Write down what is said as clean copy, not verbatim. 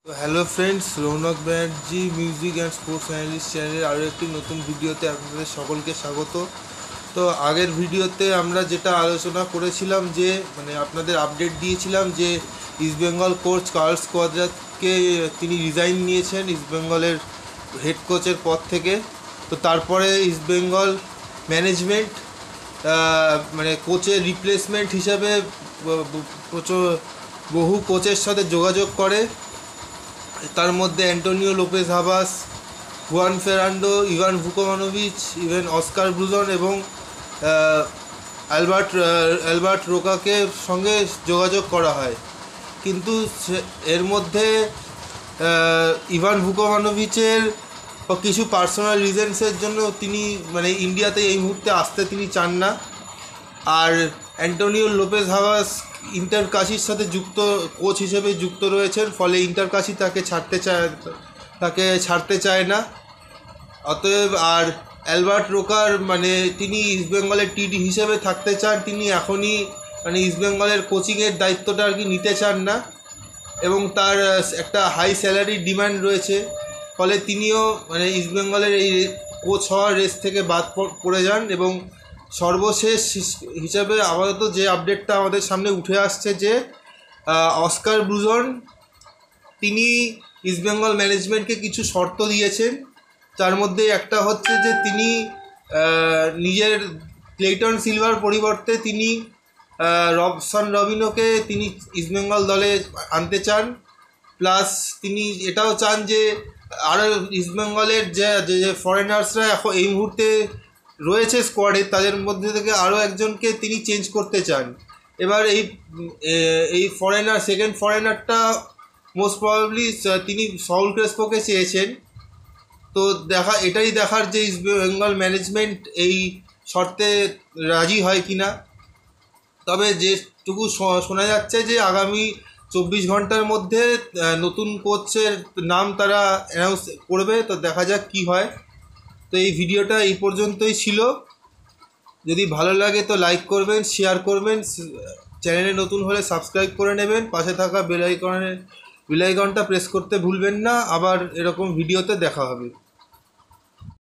তো hello friends, Rounak Banerjee music and sports analyst চ্যানেলের আরও একটি নতুন ভিডিওতে আপনাদের সকলকে স্বাগত। তো আগের ভিডিওতে আমরা যেটা আলোচনা করেছিলাম যে আপনাদের আপডেট দিয়েছিলাম যে ইস্টবেঙ্গল কোচ কার্লস কোয়াদ্রাতকে তিনি রিজাইন নিয়েছেন ইস্টবেঙ্গলের হেড কোচের পদ থেকে। তো তারপরে ইস্টবেঙ্গল ম্যানেজমেন্ট কোচের রিপ্লেসমেন্ট হিসাবে বহু কোচের সাথে যোগাযোগ করে। তার মধ্যে Antonio Lopez Habas, Juan Ferrando, Ivan Vukomanovic, even Oscar Bruzon এবং অ্যালবার্ট রোকাকে সঙ্গে যোগাযোগ করা হয়। কিন্তু এর মধ্যে ইভান ভুকোমানোভিচের কিছু পার্সোনাল রিজনসের জন্য তিনি ইন্ডিয়াতে এই মুহূর্তে আসতে তিনি চান না। আর অ্যান্টোনিও লোপেজ হাবাস ইন্টার কাশির সাথে কোচ হিসেবে যুক্ত রয়েছেন, ফলে ইন্টার কাশি তাকে ছাড়তে চায় না। অতএব আর অ্যালবার্ট রোকার তিনি ইস্টবেঙ্গলের টিডি হিসেবে থাকতে চান, তিনি এখনই ইস্টবেঙ্গলের কোচিংয়ের দায়িত্বটা আর কি নিতে চান না, এবং তার একটা হাই স্যালারির ডিমান্ড রয়েছে। ফলে তিনিও ইস্টবেঙ্গলের এই কোচ হওয়ার রেস থেকে বাদ পড়ে যান। এবং সর্বশেষ হিসাবে আপাতত যে আপডেটটা আমাদের সামনে উঠে আসছে যে অস্কার ব্রুজন তিনি ইস্টবেঙ্গল ম্যানেজমেন্টকে কিছু শর্ত দিয়েছেন। তার মধ্যে একটা হচ্ছে যে তিনি নিজের ক্লেটন সিলভার পরিবর্তে তিনি রবসন রবিনোকে তিনি ইস্টবেঙ্গল দলে আনতে চান। প্লাস তিনি এটাও চান যে আরও ইস্টবেঙ্গলের যে ফরেনার্সরা এখন এই মুহূর্তে রয়েছে স্কোয়াডে, তাদের মধ্যে থেকে আরও একজনকে তিনি চেঞ্জ করতে চান। এবার এই সেকেন্ড ফরেনারটা মোস্ট প্রবাবলি তিনি সাউল ক্রেসপোকে চেয়েছেন। তো এটাই দেখার যে ইস্ট বেঙ্গল ম্যানেজমেন্ট এই শর্তে রাজি হয় কি না। তবে যেটুকু শোনা যাচ্ছে যে আগামী 24 ঘন্টার মধ্যে নতুন কোচের নাম তারা অ্যানাউন্স করবে। তো দেখা যাক কি হয়। তো এই ভিডিওটা এই পর্যন্তই ছিল। যদি ভালো লাগে তো লাইক করবেন, শেয়ার করবেন, চ্যানেলে নতুন হলে সাবস্ক্রাইব করে নেবেন, পাশে থাকা বেল আইকনটা প্রেস করতে ভুলবেন না। আবার এরকম ভিডিওতে দেখা হবে।